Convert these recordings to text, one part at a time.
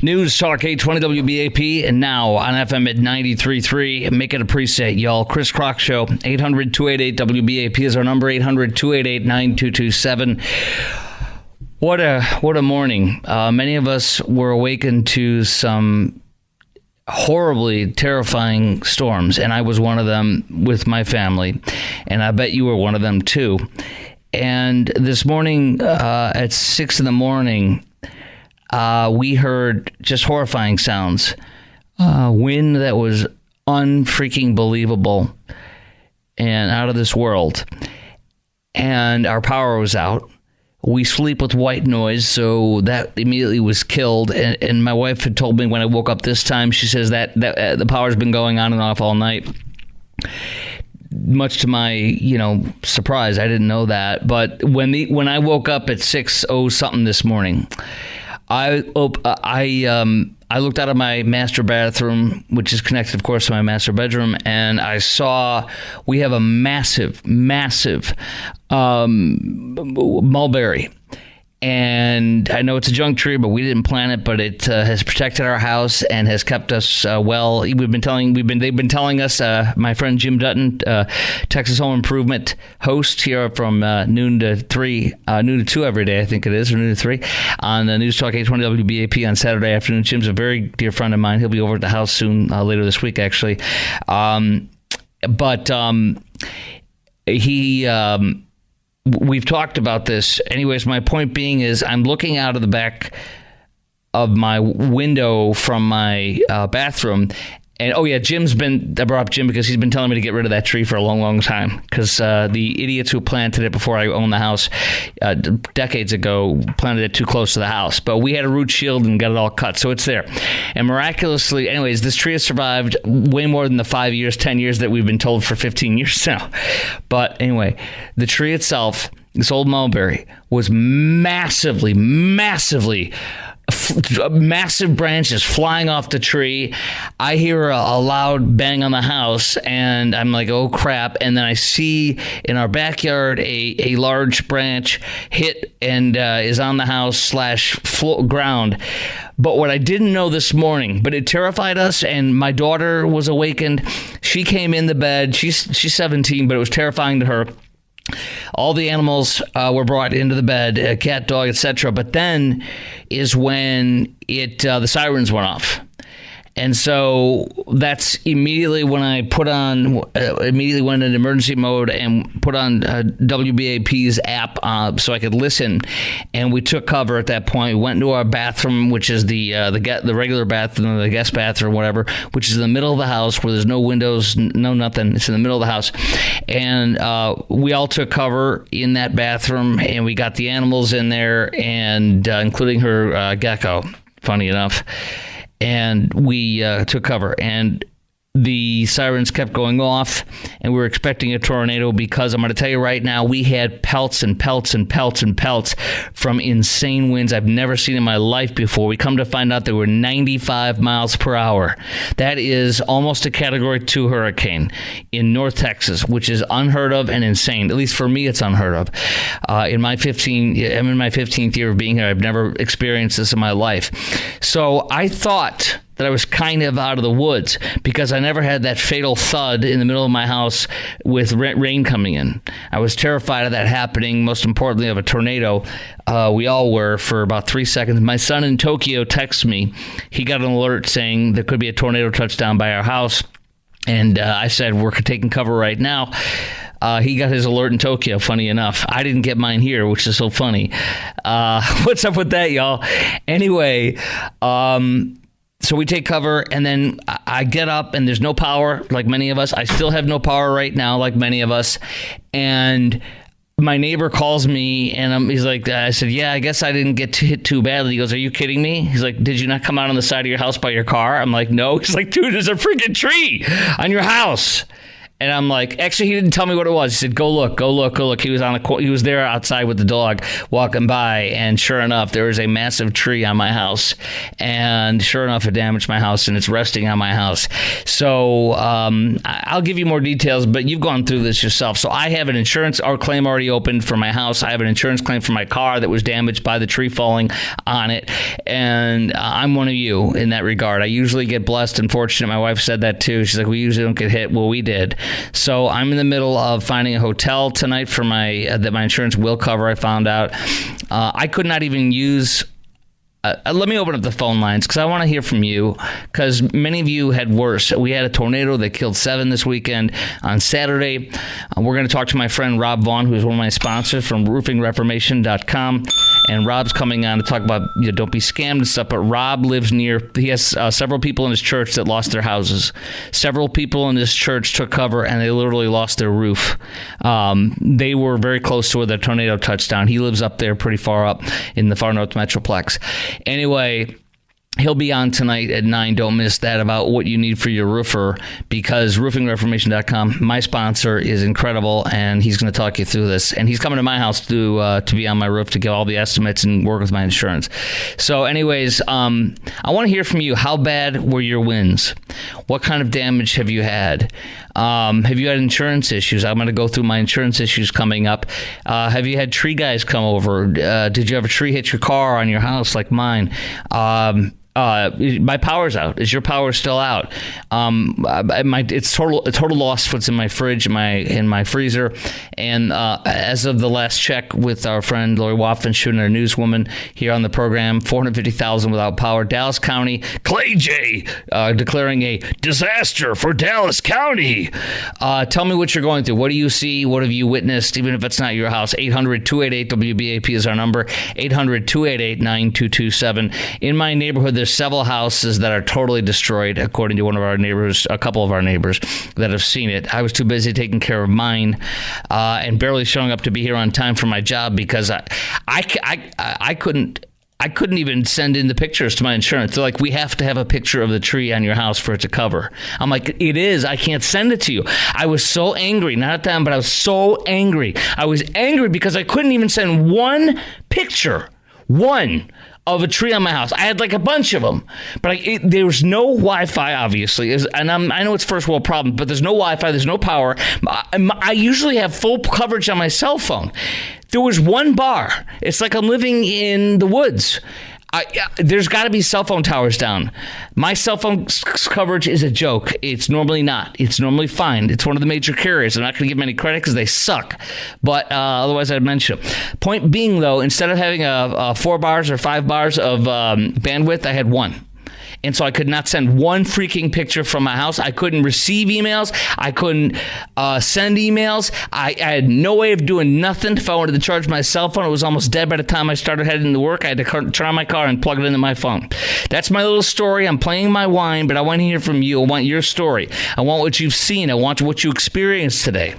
News Talk 820 WBAP and now on FM at 93.3. Make it a preset, y'all. Chris Crock Show, 800-288-WBAP is our number, 800-288-9227. What a morning. Many of us were awakened to some horribly terrifying storms, and I was one of them with my family, and I bet you were one of them too. And this morning at 6 in the morning, we heard just horrifying sounds. Wind that was unfreaking believable and out of this world. And our power was out. We sleep with white noise, so that immediately was killed. And my wife had told me when I woke up this time, she says that the power's been going on and off all night. Much to my, surprise, I didn't know that. But when I woke up at 6:00 something this morning, I looked out of my master bathroom, which is connected, of course, to my master bedroom, and I saw we have a massive mulberry. And I know it's a junk tree, but we didn't plant it. But it has protected our house and has kept us well. They've been telling us. My friend Jim Dutton, Texas Home Improvement host here from noon to 2 every day. I think it is, or noon to 3 on News Talk 820 WBAP on Saturday afternoon. Jim's a very dear friend of mine. He'll be over at the house soon, later this week, actually. We've talked about this. Anyways, my point being is I'm looking out of the back of my window from my bathroom. And, I brought up Jim because he's been telling me to get rid of that tree for a long, long time. Because the idiots who planted it before I owned the house decades ago planted it too close to the house. But we had a root shield and got it all cut. So it's there. And miraculously, anyways, this tree has survived way more than the 5 years, 10 years that we've been told for 15 years now. But anyway, the tree itself, this old mulberry, was massive branches flying off the tree. I hear a loud bang on the house, and I'm like, oh, crap. And then I see in our backyard a large branch hit and is on the house / ground. But what I didn't know this morning, but it terrified us, and my daughter was awakened. She came in the bed. She's 17, but it was terrifying to her. All the animals were brought into the bed, a cat, dog, etc. But then is when the sirens went off. And so that's immediately when I went in emergency mode and put on WBAP's app so I could listen. And we took cover at that point. We went into our bathroom, which is the regular bathroom, the guest bathroom, whatever, which is in the middle of the house where there's no windows, no nothing. It's in the middle of the house. And we all took cover in that bathroom, and we got the animals in there, and including her gecko, funny enough. And we took cover, and the sirens kept going off, and we were expecting a tornado because I'm going to tell you right now, we had pelts and pelts and pelts and pelts from insane winds I've never seen in my life before. We come to find out they were 95 miles per hour. That is almost a Category 2 hurricane in North Texas, which is unheard of and insane. At least for me, it's unheard of. I'm in my 15th year of being here. I've never experienced this in my life. So I thought that I was kind of out of the woods because I never had that fatal thud in the middle of my house with rain coming in. I was terrified of that happening, most importantly of a tornado. We all were for about 3 seconds. My son in Tokyo texts me. He got an alert saying there could be a tornado touchdown by our house. And I said, we're taking cover right now. He got his alert in Tokyo, funny enough. I didn't get mine here, which is so funny. What's up with that, y'all? Anyway, so we take cover, and then I get up, and there's no power, like many of us. I still have no power right now, like many of us. And my neighbor calls me, and he's like, I said, yeah, I guess I didn't get hit too badly. He goes, are you kidding me? He's like, did you not come out on the side of your house by your car? I'm like, no. He's like, dude, there's a freaking tree on your house. And I'm like, actually, he didn't tell me what it was. He said, go look. He was there outside with the dog walking by, and sure enough, there was a massive tree on my house. And sure enough, it damaged my house, and it's resting on my house. So I'll give you more details, but you've gone through this yourself. So I have an insurance claim already opened for my house. I have an insurance claim for my car that was damaged by the tree falling on it. And I'm one of you in that regard. I usually get blessed and fortunate. My wife said that too. She's like, we usually don't get hit. Well, we did. So I'm in the middle of finding a hotel tonight for that my insurance will cover. I found out I could not even use. Let me open up the phone lines because I want to hear from you, because many of you had worse. We had a tornado that killed 7 this weekend on Saturday. We're going to talk to my friend Rob Vaughn, who's one of my sponsors from roofingreformation.com. And Rob's coming on to talk about, don't be scammed and stuff. But Rob lives he has several people in his church that lost their houses. Several people in this church took cover and they literally lost their roof. They were very close to where the tornado touched down. He lives up there pretty far up in the far north metroplex. Anyway, he'll be on tonight at 9. Don't miss that, about what you need for your roofer, because roofingreformation.com, my sponsor, is incredible, and he's going to talk you through this. And he's coming to my house to be on my roof to get all the estimates and work with my insurance. So anyways, I want to hear from you. How bad were your winds? What kind of damage have you had? Have you had insurance issues? I'm going to go through my insurance issues coming up. Have you had tree guys come over? Did you have a tree hit your car on your house like mine? My power's out. Is your power still out? It's total loss. What's in my fridge, in my freezer, and as of the last check with our friend Lori Waffen, our newswoman here on the program, 450,000 without power. Dallas County, Clay J, declaring a disaster for Dallas County. Tell me what you're going through. What do you see? What have you witnessed? Even if it's not your house, 800-288-WBAP is our number. 800-288-9227. In my neighborhood, there's several houses that are totally destroyed, according to one of our neighbors, a couple of our neighbors that have seen it. I was too busy taking care of mine and barely showing up to be here on time for my job because I couldn't even send in the pictures to my insurance. They're like, we have to have a picture of the tree on your house for it to cover. I'm like, it is. I can't send it to you. I was so angry, not at them, but I was so angry. I was angry because I couldn't even send one picture, of a tree on my house. I had like a bunch of them, but there was no Wi-Fi, obviously. I know it's first world problem, but there's no Wi-Fi, there's no power. I usually have full coverage on my cell phone. There was one bar. It's like I'm living in the woods. There's got to be cell phone towers down. My cell phone coverage is a joke. It's normally not. It's normally fine. It's one of the major carriers. I'm not going to give them any credit because they suck. But otherwise, I'd mention them. Point being, though, instead of having 4 bars or 5 bars of bandwidth, I had 1. And so I could not send one freaking picture from my house. I couldn't receive emails. I couldn't send emails. I had no way of doing nothing. If I wanted to charge my cell phone, it was almost dead by the time I started heading to work. I had to turn on my car and plug it into my phone. That's my little story. I'm playing my wine, but I want to hear from you. I want your story. I want what you've seen. I want what you experienced today.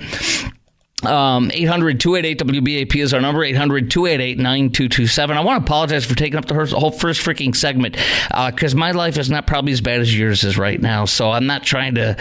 800-288-WBAP is our number, 800-288-9227. I want to apologize for taking up the whole first freaking segment because my life is not probably as bad as yours is right now, so I'm not trying to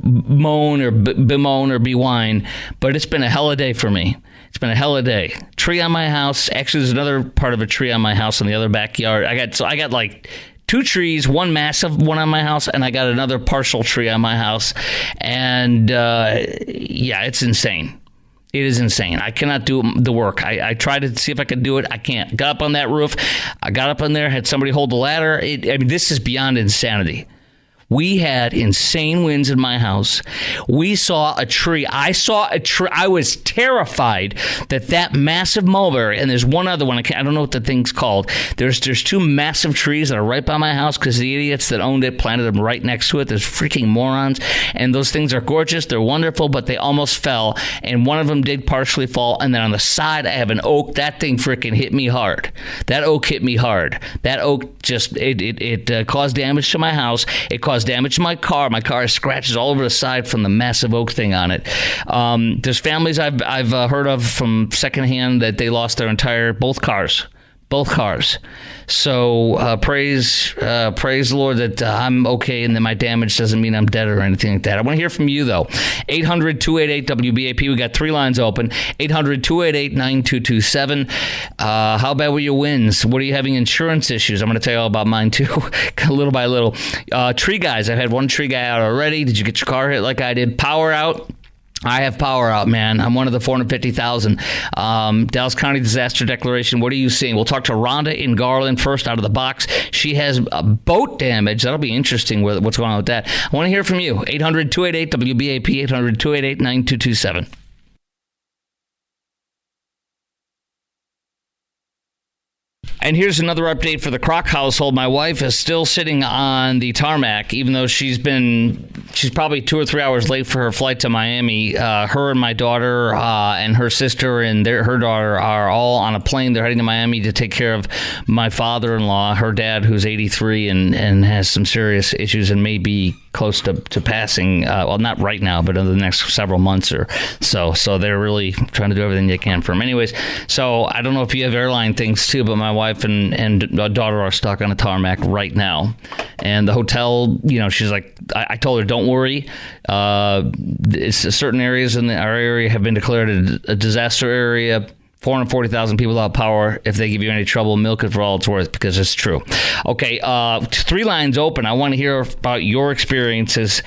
moan or bemoan or bewine, but it's been a hell of a day for me. It's been a hell of a day. Tree on my house. Actually, there's another part of a tree on my house in the other backyard. I got like 2 trees, one massive one on my house, and I got another partial tree on my house, and yeah, it's insane. It is insane. I cannot do the work. I tried to see if I could do it. I can't. Got up on that roof. I got up on there, had somebody hold the ladder. This is beyond insanity. We had insane winds in my house. We saw a tree. I saw a tree. I was terrified that massive mulberry, and there's one other one. I don't know what the thing's called. There's 2 massive trees that are right by my house because the idiots that owned it planted them right next to it. There's freaking morons. And those things are gorgeous. They're wonderful, but they almost fell. And one of them did partially fall. And then on the side, I have an oak. That thing freaking hit me hard. That oak hit me hard. That oak just, it caused damage to my house. It caused damage to my car. My car has scratches all over the side from the massive oak thing on it. There's families I've heard of from secondhand that they lost their both cars. both cars. So praise the Lord that I'm okay and that my damage doesn't mean I'm dead or anything like that. I want to hear from you, though. 800-288-WBAP. We got 3 lines open. 800-288-9227. How bad were your winds? What are you having insurance issues? I'm going to tell you all about mine, too, little by little. Tree guys. I've had one tree guy out already. Did you get your car hit like I did? Power out. I have power out, man. I'm one of the 450,000. Dallas County Disaster Declaration. What are you seeing? We'll talk to Rhonda in Garland first out of the box. She has boat damage. That'll be interesting what's going on with that. I want to hear from you. 800-288-WBAP, 800-288-9227. And here's another update for the Kroc household. My wife is still sitting on the tarmac, even though she's probably 2 or 3 hours late for her flight to Miami. Her and my daughter and her sister and her daughter are all on a plane. They're heading to Miami to take care of my father-in-law, her dad, who's 83 and has some serious issues and may be close to passing. Well, not right now, but in the next several months or so. So they're really trying to do everything they can for him. Anyways, so I don't know if you have airline things too, but my wife and daughter are stuck on a tarmac right now. And the hotel, she's like, I told her, don't worry. It's certain areas in our area have been declared a disaster area. 440,000 people without power. If they give you any trouble, milk it for all it's worth, because it's true. Okay, 3 lines open. I want to hear about your experiences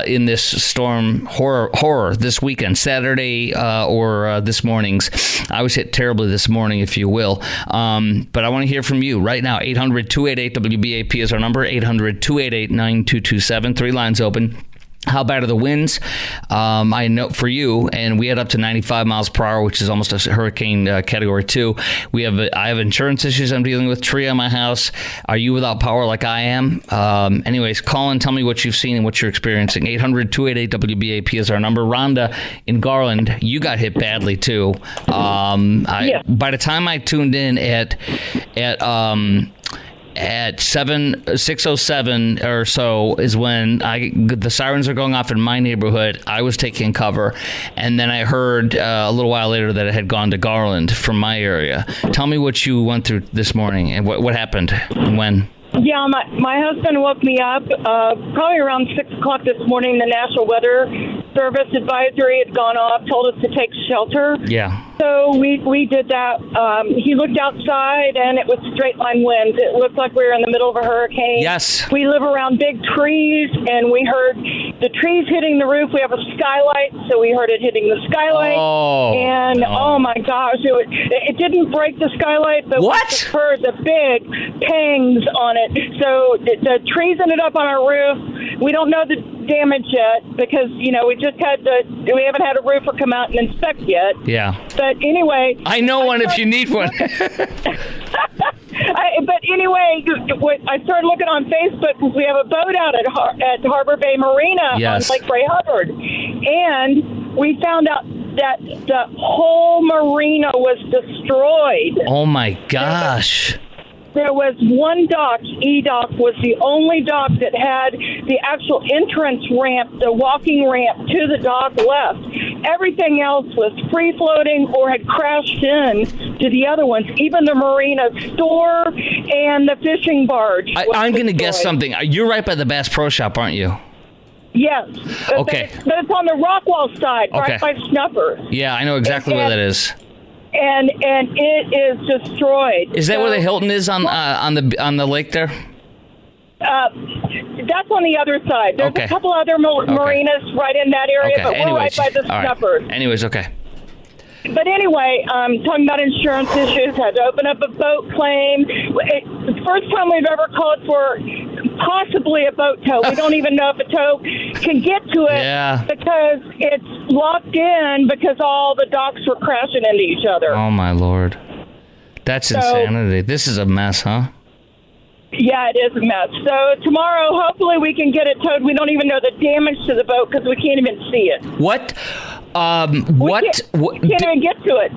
in this storm horror this weekend, Saturday or this morning's. I was hit terribly this morning, if you will. But I want to hear from you right now. 800-288-WBAP is our number. 800-288-9227. 3 lines open. How bad are the winds? I know for you, and we had up to 95 miles per hour, which is almost a hurricane category 2. I have insurance issues I'm dealing with, tree on my house. Are you without power like I am? Anyways, call and tell me what you've seen and what you're experiencing. 800-288-WBAP is our number. Rhonda in Garland, you got hit badly too. By the time I tuned in at 6:07 or so is when the sirens are going off in my neighborhood. I was taking cover, and then I heard a little while later that it had gone to Garland from my area. Tell me what you went through this morning and what happened and when. Yeah, my husband woke me up probably around 6 o'clock this morning. The National Weather Service advisory had gone off, told us to take shelter. Yeah. So we did that. He looked outside, and it was straight line winds. It looked like we were in the middle of a hurricane. Yes. We live around big trees, and we heard the trees hitting the roof. We have a skylight, so we heard it hitting the skylight. Oh my gosh, it didn't break the skylight, but we just heard the big pangs on it. So the trees ended up on our roof. We don't know the damage yet because we haven't had a roofer come out and inspect yet. Yeah. But anyway, I know one if you need one. But anyway, I started looking on Facebook because we have a boat out at Harbor Bay Marina on Lake Ray Hubbard, and we found out that the whole marina was destroyed. Oh my gosh. There was one dock, E-Dock was the only dock that had the actual entrance ramp, the walking ramp to the dock left. Everything else was free-floating or had crashed in to the other ones. Even the marina store and the fishing barge. I'm going to guess something. You're right by the Bass Pro Shop, aren't you? Yes. Okay. But it's on the Rockwall side, right by Snuffer. Yeah, I know exactly where that is. And it is destroyed. Is that where the Hilton is on the lake there? That's on the other side. There's a couple other marinas right in that area, but we're right by the Snuffers. Right. Anyways, okay. But anyway, talking about insurance issues, had to open up a boat claim. It's the first time we've ever called for possibly a boat tow. We don't even know if a tow can get to it because it's locked in because all the docks were crashing into each other. Oh, my Lord. That's insanity. This is a mess, huh? Yeah, it is a mess. So tomorrow, hopefully we can get it towed. We don't even know the damage to the boat because we can't even see it. What? We can't even get to it.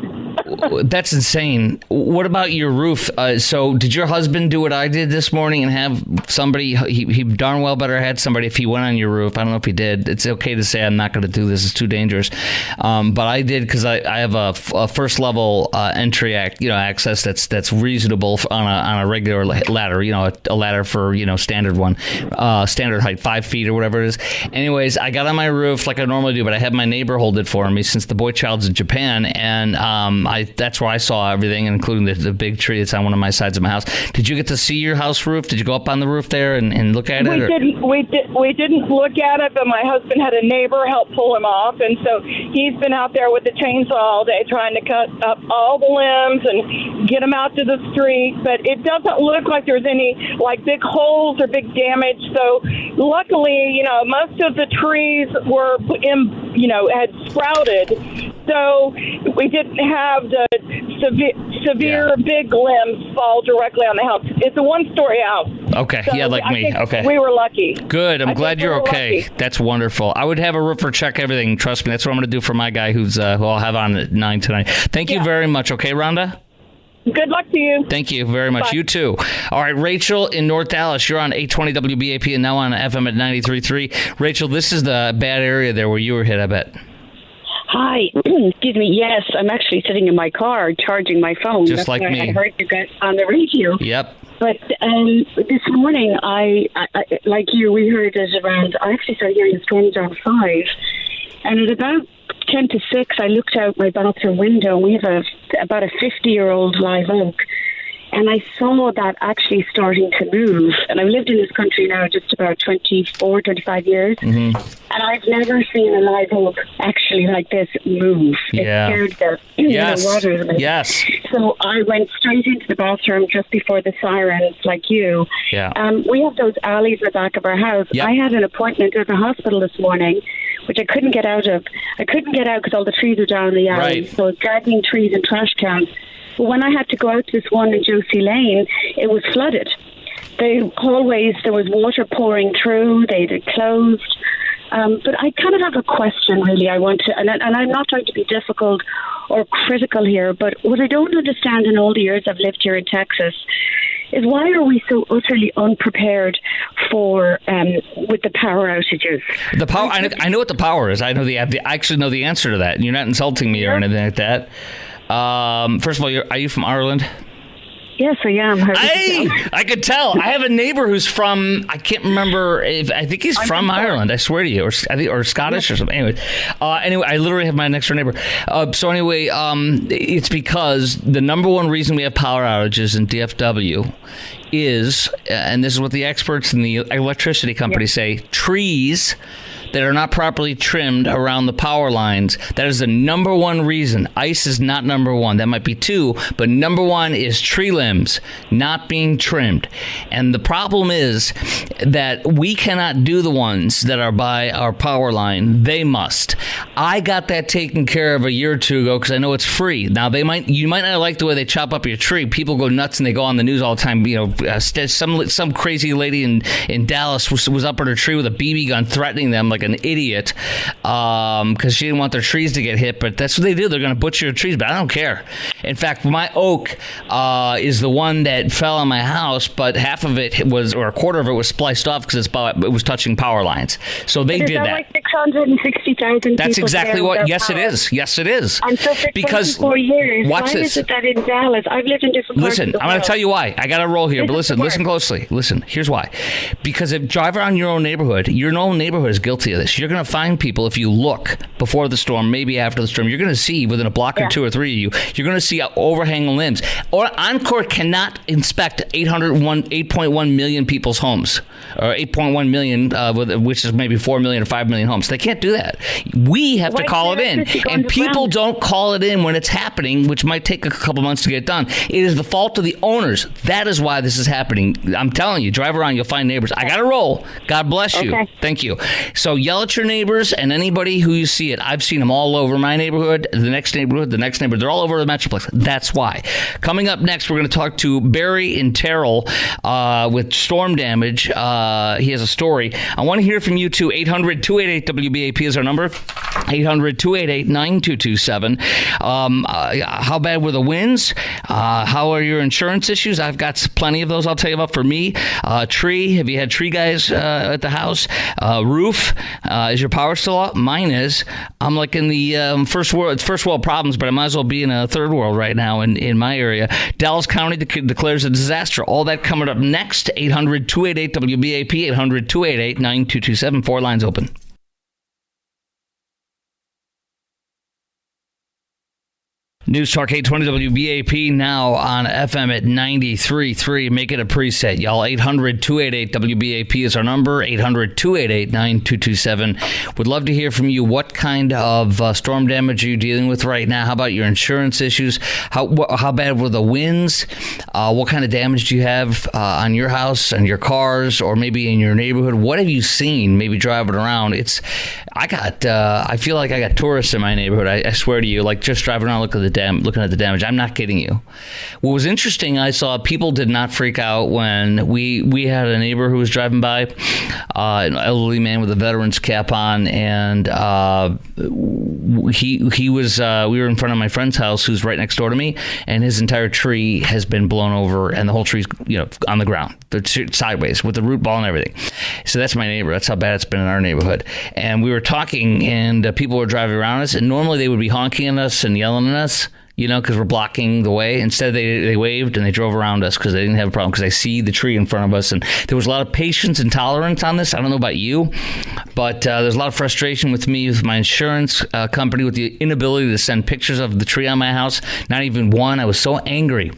That's insane. What about your roof? So did your husband do what I did this morning and have somebody, he darn well better had somebody if he went on your roof. I don't know if he did. It's okay to say I'm not going to do this. It's too dangerous. But I did because I have a first level entry access that's reasonable on a regular ladder, a ladder for, standard one, standard height, 5 feet or whatever it is. Anyways, I got on my roof like I normally do, but I had my neighbor hold it for me since the boy child's in Japan. And that's where I saw everything, including the big tree that's on one of my sides of my house. Did you get to see your house roof? Did you go up on the roof there and look at it? We didn't look at it, but my husband had a neighbor help pull him off, and so he's been out there with the chainsaw all day trying to cut up all the limbs and get them out to the street. But it doesn't look like there's any big holes or big damage. So luckily, most of the trees were had sprouted, so we didn't have the severe big limbs fall directly on the house. It's a one-story house. Okay, so like me. Okay, we were lucky. Good. I'm glad you're okay. Lucky. That's wonderful. I would have a roofer check everything. Trust me. That's what I'm going to do for my guy who I'll have on at 9 tonight. Thank you very much. Okay, Rhonda? Good luck to you. Thank you very much. Bye. You too. All right, Rachel in North Dallas. You're on 820 WBAP and now on FM at 93.3. Rachel, this is the bad area there where you were hit, I bet. Hi. Excuse me. Yes, I'm actually sitting in my car charging my phone. Just like me. I heard you guys on the radio. Yep. But this morning, I like you, we heard it around, I actually started hearing the storms around 5. And at about 10 to 6, I looked out my bathroom window, and we have about a 50-year-old live oak. And I saw that actually starting to move. And I've lived in this country now just about 24, 25 years. Mm-hmm. And I've never seen a live oak actually like this move. It scared the water. Yes. So I went straight into the bathroom just before the sirens, like you. Yeah. We have those alleys in the back of our house. Yep. I had an appointment at the hospital this morning, which I couldn't get out of. I couldn't get out because all the trees were down in the alley. Right. So I was dragging trees and trash cans. But when I had to go out to this one in Josie Lane, it was flooded. The hallways, there was water pouring through. They'd closed. But I kind of have a question, really. I want to, and I'm not trying to be difficult or critical here, but what I don't understand in all the years I've lived here in Texas is why are we so utterly unprepared for with the power outages? The power. I know what the power is. I actually know the answer to that. You're not insulting me or anything like that. First of all, are you from Ireland? Yes, I am. I could tell. I have a neighbor who's from, I can't remember, I think he's from Ireland, I swear to you, or Scottish or something. Anyway, I literally have my next door neighbor. So anyway, it's because the number one reason we have power outages in DFW is, and this is what the experts in the electricity companies say, trees that are not properly trimmed around the power lines. That is the number one reason. Ice is not number one. That might be 2, but number 1 is tree limbs not being trimmed. And the problem is that we cannot do the ones that are by our power line. They must. I got that taken care of a year or 2 ago because I know it's free. Now you might not like the way they chop up your tree. People go nuts and they go on the news all the time. Some crazy lady in Dallas was up on her tree with a BB gun threatening them like an idiot because she didn't want their trees to get hit, but that's what they do. They're going to butcher your trees, but I don't care. In fact, my oak is the one that fell on my house, but half of it was, or a quarter of it was spliced off because it was touching power lines. So they did that. Like 660,000 That's exactly what. Yes, power. It is. Yes, it is. And so for because 24 years, watch why this. is it that in Dallas? I've lived in different parts of the world. I'm going to tell you why. I got to roll here, but listen closely. Listen, here's why. Because if you drive around your own neighborhood is guilty of this. You're going to find people, if you look before the storm, maybe after the storm, you're going to see within a block or 2 or 3 of you, you're going to see overhanging limbs. Or Encore cannot inspect 8.1 million people's homes, or 8.1 million, which is maybe 4 million or 5 million homes. They can't do that. We have to call it in, and people don't call it in when it's happening, which might take a couple months to get done. It is the fault of the owners. That is why this is happening. I'm telling you, drive around, you'll find neighbors. I got to roll. God bless you. Thank you. So yell at your neighbors and anybody who you see it. I've seen them all over my neighborhood, the next neighborhood, the next neighborhood. They're all over the Metroplex. That's why. Coming up next, we're going to talk to Barry in Terrell with storm damage. He has a story. I want to hear from you too. 800-288-WBAP is our number. 800-288-9227. How bad were the winds? How are your insurance issues? I've got plenty of those I'll tell you about. For me, tree. Have you had tree guys at the house? Roof. Is your power still up? Mine is. I'm like in the first world problems, but I might as well be in a third world right now in my area. Dallas County declares a disaster. All that coming up next. 800-288-WBAP. 800-288-9227. 4 lines open. News Talk 820 WBAP now on FM at 93.3. Make it a preset, y'all. 800-288-WBAP is our number. 800-288-9227. Would love to hear from you. What kind of storm damage are you dealing with right now? How about your insurance issues? How bad were the winds? What kind of damage do you have on your house and your cars, or maybe in your neighborhood? What have you seen? Maybe driving around. I feel like I got tourists in my neighborhood. I swear to you, like just driving around looking at the damage. I'm not kidding you. What was interesting, I saw people did not freak out when we had a neighbor who was driving by, an elderly man with a veteran's cap on, and we were in front of my friend's house, who's right next door to me, and his entire tree has been blown over, and the whole tree's on the ground, sideways with the root ball and everything. So that's my neighbor. That's how bad it's been in our neighborhood. And we were talking, and people were driving around us, and normally they would be honking at us and yelling at us, because we're blocking the way. Instead, they waved and they drove around us because they didn't have a problem, because they see the tree in front of us. And there was a lot of patience and tolerance on this. I don't know about you, but there's a lot of frustration with me, with my insurance company, with the inability to send pictures of the tree on my house. Not even one. I was so angry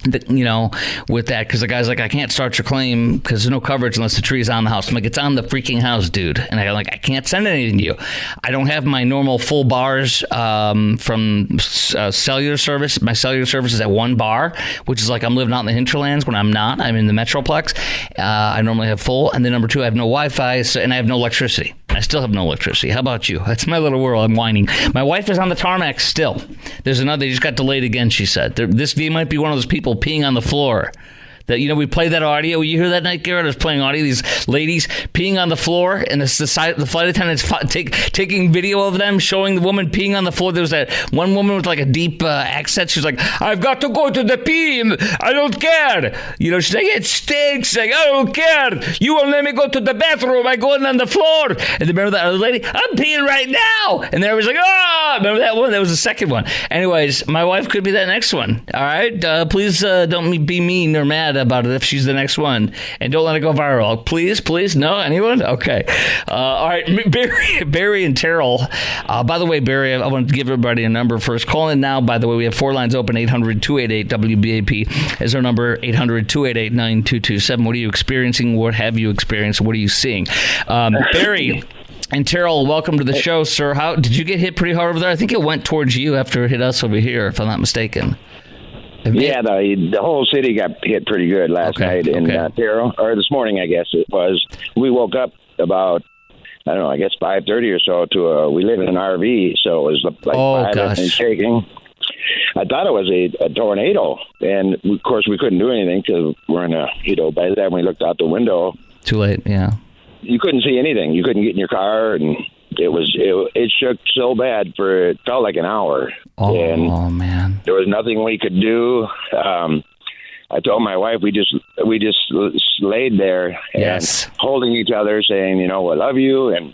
with that, because the guy's like, I can't start your claim because there's no coverage unless the tree is on the house. I'm like, it's on the freaking house, dude. And I'm like, I can't send anything to you. I don't have my normal full bars from cellular service. My cellular service is at 1 bar, which is like I'm living out in the hinterlands when I'm not. I'm in the Metroplex. I normally have full. And then number 2, I have no Wi-Fi, and I have no electricity. I still have no electricity. How about you? That's my little world. I'm whining. My wife is on the tarmac still. There's another. They just got delayed again, she said. This might be one of those people peeing on the floor. That, we played that audio. You hear that night, Garrett? I was playing audio. These ladies peeing on the floor, and the flight attendants taking video of them, showing the woman peeing on the floor. There was that one woman with like a deep accent. She's like, I've got to go to the pee. I don't care. She's like, it stinks. Like, I don't care. You won't let me go to the bathroom. I'm going on the floor. And remember that other lady? I'm peeing right now. And there was like, remember that one? That was the second one. Anyways, my wife could be that next one. All right? Please don't be mean or mad about it if she's the next one, and don't let it go viral, please. No, anyone? Okay. All right, Barry and Terrell. By the way, Barry, I want to give everybody a number first. Call in now. By the way, we have 4 lines open. 800-288-WBAP is our number. 800-288-9227. What are you experiencing? What have you experienced? What are you seeing? Barry and Terrell, welcome to the show, sir. How did you get hit pretty hard over there? I think it went towards you after it hit us over here, if I'm not mistaken. Yeah, the whole city got hit pretty good last night in Terrell, or this morning, I guess it was. We woke up about, I don't know, I guess 5:30 or so we live in an RV, so it was like violent and shaking. I thought it was a tornado, and of course we couldn't do anything because we're in by the time we looked out the window. Too late, yeah. You couldn't see anything. You couldn't get in your car, and it shook so bad it felt like an hour. Oh, man. There was nothing we could do. I told my wife we just laid there and holding each other, saying, I love you, and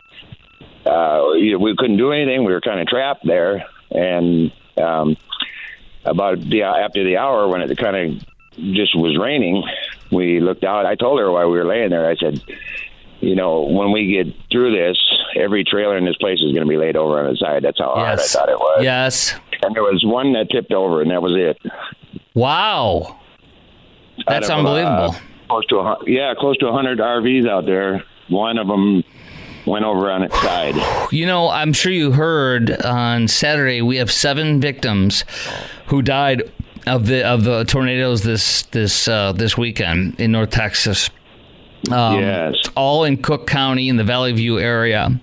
we couldn't do anything. We were kind of trapped there, and after the hour, when it kind of just was raining, we looked out. I told her while we were laying there, I said, when we get through this, every trailer in this place is going to be laid over on the side. That's how hard I thought it was. Yes. And there was one that tipped over, and that was it. Wow. That's unbelievable. Close to 100 RVs out there. One of them went over on its side. I'm sure you heard on Saturday we have 7 victims who died of the tornadoes this weekend in North Texas. Yes. It's all in Cook County in the Valley View area.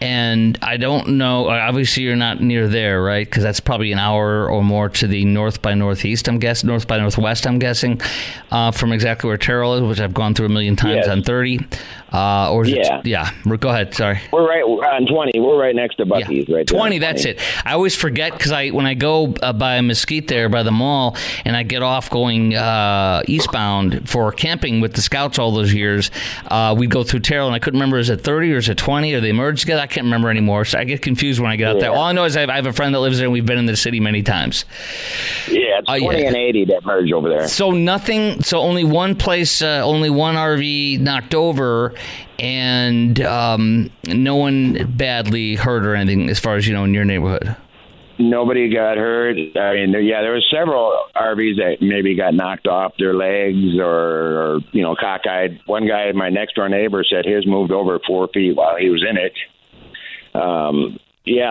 And I don't know, obviously you're not near there, right? Because that's probably an hour or more to the north by northeast, I'm guessing, north by northwest, I'm guessing, from exactly where Terrell is, which I've gone through a million times on 30. Or is it, go ahead, sorry. We're right on 20. We're right next to Buc-ee's, right there. 20, that's it. I always forget because when I go by Mesquite there, by the mall, and I get off going eastbound for camping with the Scouts all those years, we'd go through Terrell, and I couldn't remember, is it 30 or is it 20, or they merged together? I can't remember anymore, so I get confused when I get out there. All I know is I have a friend that lives there, and we've been in the city many times. Yeah, it's 20 and 80 that merge over there. So only one place, only one RV knocked over, and no one badly hurt or anything, as far as you know, in your neighborhood. Nobody got hurt. I mean, there were several RVs that maybe got knocked off their legs or cockeyed. One guy, my next door neighbor, said his moved over 4 feet while he was in it. A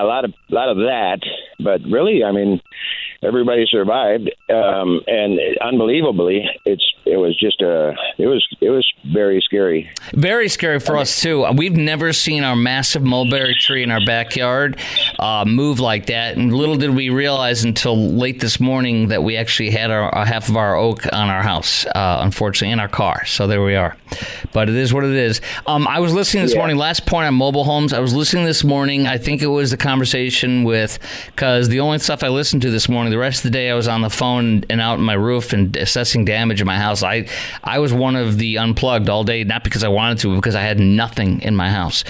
lot of that, but really, I mean, everybody survived, and unbelievably, it was very scary. Very scary for us too. We've never seen our massive mulberry tree in our backyard move like that, and little did we realize until late this morning that we actually had our half of our oak on our house, unfortunately, in our car. So there we are. But it is what it is. I was listening this morning. Last point on mobile homes. I was listening this morning. I think it was the conversation because the only stuff I listened to this morning. The rest of the day I was on the phone and out on my roof and assessing damage in my house. I was one of the unplugged all day, not because I wanted to, but because I had nothing in my house.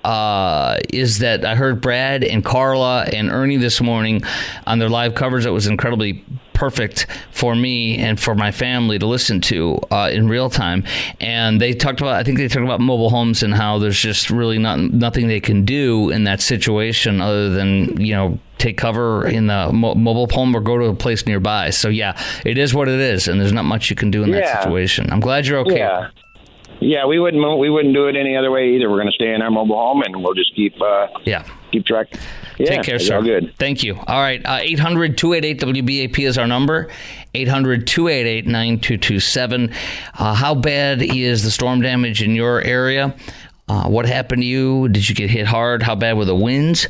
Is that I heard Brad and Carla and Ernie this morning on their live coverage that was incredibly perfect for me and for my family to listen to in real time. And they talked about mobile homes and how there's just really nothing they can do in that situation other than, take cover in the mobile home or go to a place nearby. So yeah, it is what it is. And there's not much you can do in that situation. I'm glad you're okay. Yeah, we wouldn't do it any other way either. We're going to stay in our mobile home, and we'll just keep track. Yeah, take care, sir. All good. Thank you. All right, 800-288-WBAP is our number. 800-288-9227. How bad is the storm damage in your area? What happened to you? Did you get hit hard? How bad were the winds?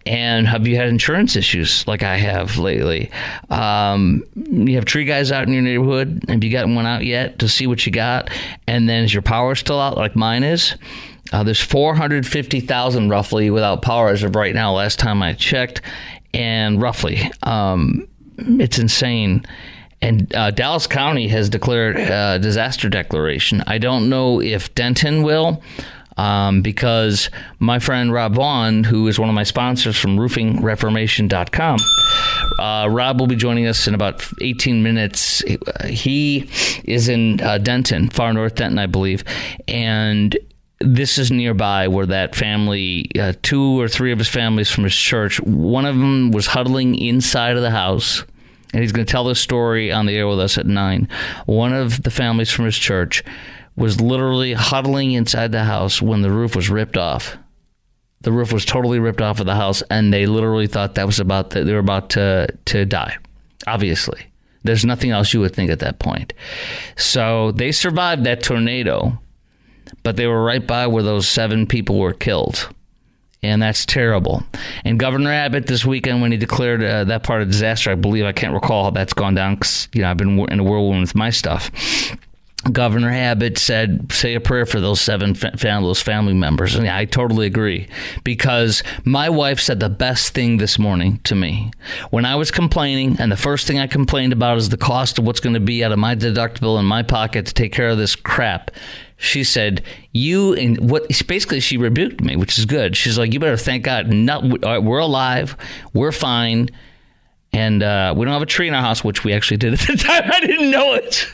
And have you had insurance issues like I have lately? You have tree guys out in your neighborhood. Have you gotten one out yet to see what you got? And then is your power still out like mine is? There's 450,000 roughly without power as of right now, last time I checked. And roughly, it's insane. And Dallas County has declared a disaster declaration. I don't know if Denton will. Because my friend Rob Vaughn, who is one of my sponsors from roofingreformation.com, Rob will be joining us in about 18 minutes. He is in Denton, far north Denton, I believe, and this is nearby where that family, 2 or 3 of his families from his church, one of them was huddling inside of the house, and he's going to tell this story on the air with us at 9. One of the families from his church was literally huddling inside the house when the roof was ripped off. The roof was totally ripped off of the house, and they literally thought they were about to die. Obviously. There's nothing else you would think at that point. So they survived that tornado, but they were right by where those 7 people were killed. And that's terrible. And Governor Abbott this weekend, when he declared that part of disaster, I can't recall how that's gone down because, I've been in a whirlwind with my stuff. Governor Abbott said, say a prayer for those 7 those family members. And I totally agree, because my wife said the best thing this morning to me when I was complaining. And the first thing I complained about is the cost of what's going to be out of my deductible in my pocket to take care of this crap. She said, basically she rebuked me, which is good. She's like, you better thank God. We're alive. We're fine. And we don't have a tree in our house, which we actually did at the time. I didn't know it.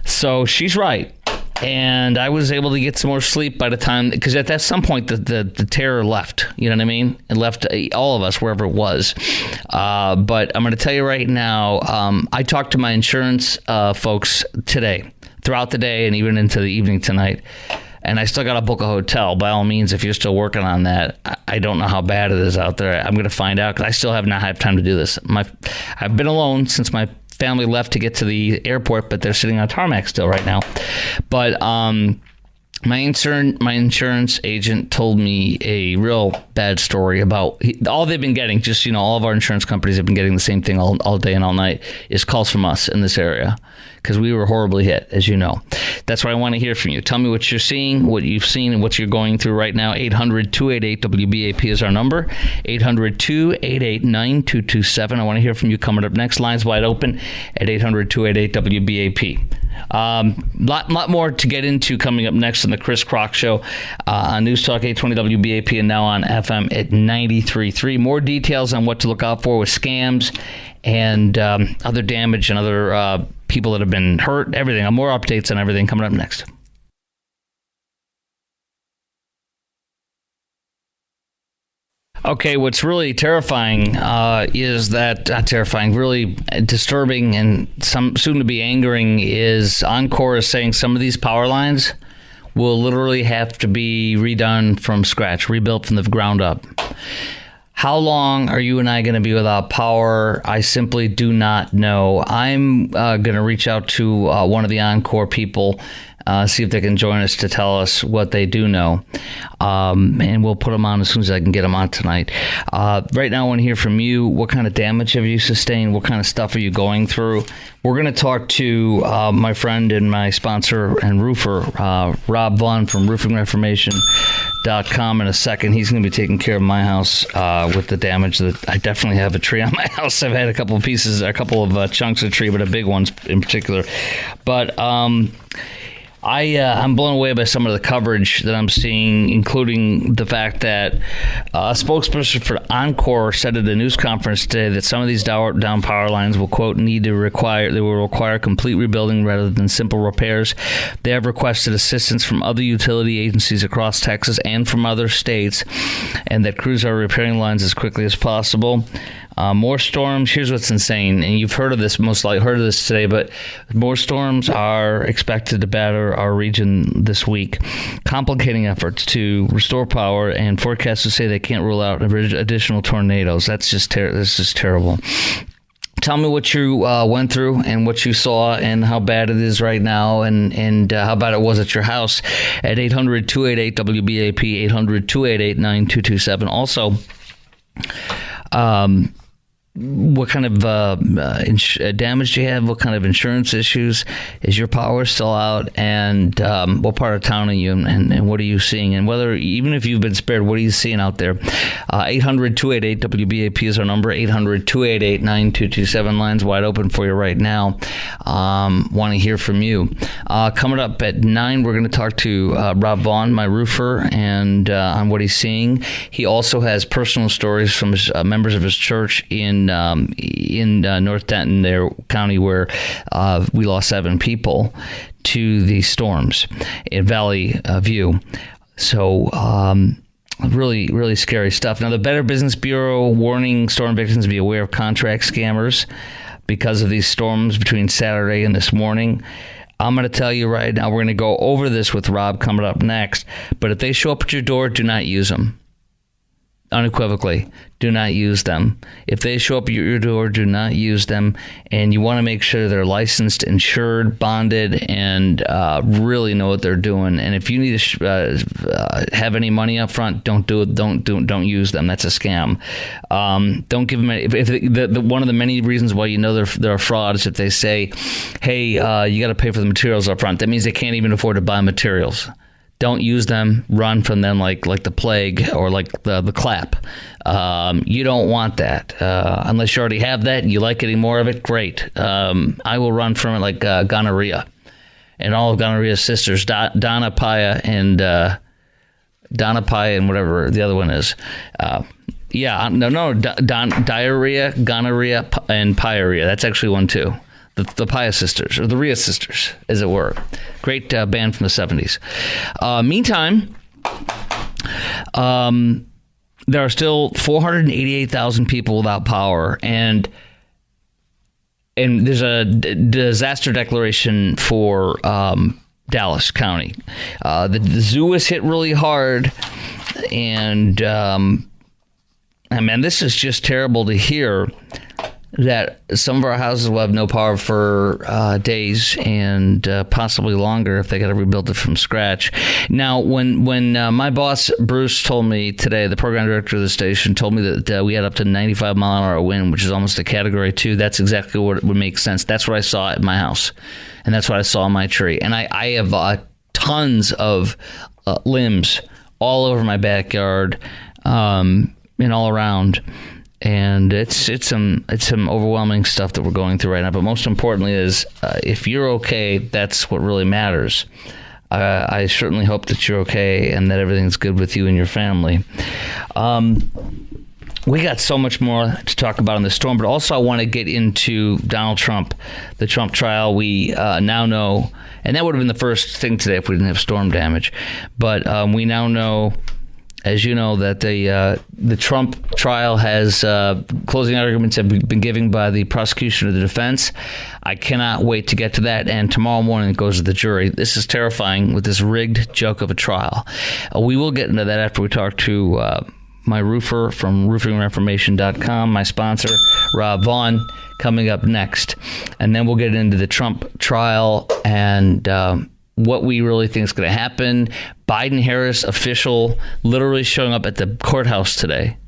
So she's right, and I was able to get some more sleep by the time, because at some point the terror left, you know what I mean? It left all of us wherever it was. But I'm going to tell you right now, I talked to my insurance folks today, throughout the day, and even into the evening tonight. And I still got to book a hotel. By all means, if you're still working on that, I don't know how bad it is out there. I'm going to find out, because I still have not had time to do this. I've been alone since my family left to get to the airport, but they're sitting on tarmac still right now. But my insurance agent told me a real bad story about all they've been getting. Just, all of our insurance companies have been getting the same thing all day and all night, is calls from us in this area, because we were horribly hit, as you know. That's why I want to hear from you. Tell me what you're seeing, what you've seen, and what you're going through right now. 800-288-WBAP is our number. 800-288-9227. I want to hear from you coming up next. Lines wide open at 800-288-WBAP. Lot more to get into coming up next on the Chris Crock Show on News Talk 820 WBAP and now on FM at 93.3. More details on what to look out for with scams and other damage and other people that have been hurt, everything. More updates on everything coming up next. Okay, what's really terrifying is that, not terrifying, really disturbing and soon to be angering is Encore is saying some of these power lines will literally have to be redone from scratch, rebuilt from the ground up. How long are you and I going to be without power? I simply do not know. I'm going to reach out to one of the Encore people, see if they can join us to tell us what they do know. And we'll put them on as soon as I can get them on tonight. Right now, I want to hear from you. What kind of damage have you sustained? What kind of stuff are you going through? We're going to talk to my friend and my sponsor and roofer, Rob Vaughn from roofingreformation.com in a second. He's going to be taking care of my house with the damage that I definitely have a tree on my house. I've had a couple of chunks of tree, but a big ones in particular. But I'm blown away by some of the coverage that I'm seeing, including the fact that a spokesperson for Encore said at a news conference today that some of these down power lines will, quote, require complete rebuilding rather than simple repairs. They have requested assistance from other utility agencies across Texas and from other states, and that crews are repairing lines as quickly as possible. More storms. Here's what's insane, and you've heard of this, most likely heard of this today, but more storms are expected to batter our region this week, complicating efforts to restore power, and forecasters say they can't rule out additional tornadoes. That's just terrible. Tell me what you went through and what you saw and how bad it is right now and how bad it was at your house at 800-288-WBAP, 800-288-9227. Also, what kind of damage do you have? What kind of insurance issues? Is your power still out? And what part of town are you in? And what are you seeing? And even if you've been spared, what are you seeing out there? 800-288-WBAP is our number. 800-288-9227. Lines wide open for you right now. Want to hear from you. Coming up at 9, we're going to talk to Rob Vaughn, my roofer, and on what he's seeing. He also has personal stories from members of his church in North Denton, county, where we lost 7 people to the storms in Valley View. So really, really scary stuff. Now, the Better Business Bureau warning storm victims to be aware of contract scammers because of these storms between Saturday and this morning. I'm going to tell you right now, we're going to go over this with Rob coming up next. But if they show up at your door, do not use them. Unequivocally, do not use them. If they show up at your door, do not use them. And you want to make sure they're licensed, insured, bonded, and really know what they're doing. And if you need to have any money up front, don't do it. Don't use them. That's a scam. Don't give them any. One of the many reasons why you know they're a fraud is if they say, "Hey, you got to pay for the materials up front." That means they can't even afford to buy materials. Don't use them. Run from them like the plague or like the clap. You don't want that unless you already have that and you like getting more of it. Great. I will run from it like gonorrhea and all of gonorrhea's sisters, Donna Paya and whatever the other one is. Diarrhea, gonorrhea, and pyorrhea. That's actually one too. The Paya sisters, or the Rhea sisters, as it were. Great band from the 70s. Meantime, there are still 488,000 people without power, and there's a disaster declaration for Dallas County. The zoo was hit really hard, and man, this is just terrible to hear. that some of our houses will have no power for days and possibly longer if they got to rebuild it from scratch. Now, when my boss, Bruce, told me today, the program director of the station, told me that we had up to 95-mile-an-hour wind, which is almost a Category 2, that's exactly what would make sense. That's what I saw at my house, and that's what I saw in my tree. And I have tons of limbs all over my backyard and all around. And it's some overwhelming stuff that we're going through right now. But most importantly is if you're okay, that's what really matters. I certainly hope that you're okay and that everything's good with you and your family. We got so much more to talk about in the storm, but also I want to get into Donald Trump, the Trump trial. We now know, and that would have been the first thing today if we didn't have storm damage, but we now know, as you know, that the Trump trial has closing arguments have been given by the prosecution or the defense. I cannot wait to get to that. And tomorrow morning it goes to the jury. This is terrifying with this rigged joke of a trial. We will get into that after we talk to my roofer from roofingreformation.com, my sponsor, Rob Vaughn, coming up next. And then we'll get into the Trump trial and what we really think is going to happen. Biden-Harris official literally showing up at the courthouse today,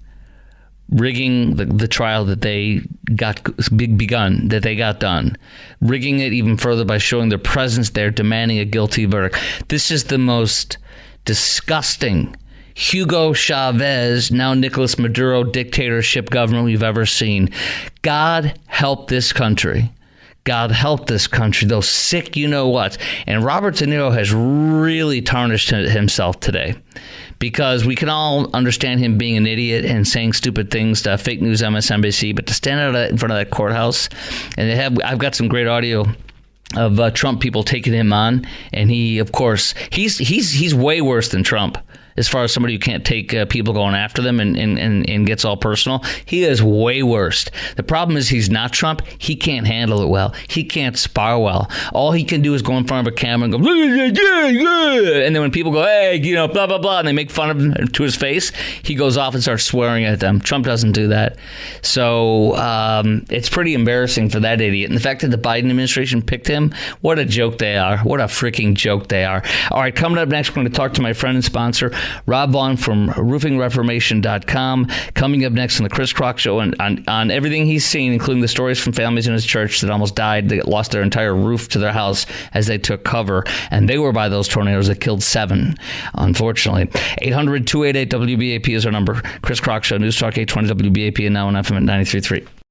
rigging the trial that they got done, rigging it even further by showing their presence there, demanding a guilty verdict. This is the most disgusting Hugo Chavez, now Nicolas Maduro dictatorship government we've ever seen. God help this country. God help this country, those sick you-know-what. And Robert De Niro has really tarnished himself today because we can all understand him being an idiot and saying stupid things to fake news MSNBC, but to stand out in front of that courthouse, and I've got some great audio of Trump people taking him on, and he, of course, he's way worse than Trump. As far as somebody who can't take people going after them and gets all personal, he is way worse. The problem is he's not Trump. He can't handle it well. He can't spar well. All he can do is go in front of a camera and go, and then when people go, hey, blah, blah, blah, and they make fun of him to his face, he goes off and starts swearing at them. Trump doesn't do that. So it's pretty embarrassing for that idiot. And the fact that the Biden administration picked him, what a joke they are. What a freaking joke they are. All right, coming up next, we're going to talk to my friend and sponsor, Rob Vaughn from roofingreformation.com. Coming up next on the Chris Crock Show and on everything he's seen, including the stories from families in his church that almost died, that lost their entire roof to their house as they took cover. And they were by those tornadoes that killed 7, unfortunately. 800-288-WBAP is our number. Chris Crock Show, News Talk 820 WBAP, and now on FM at 93.3.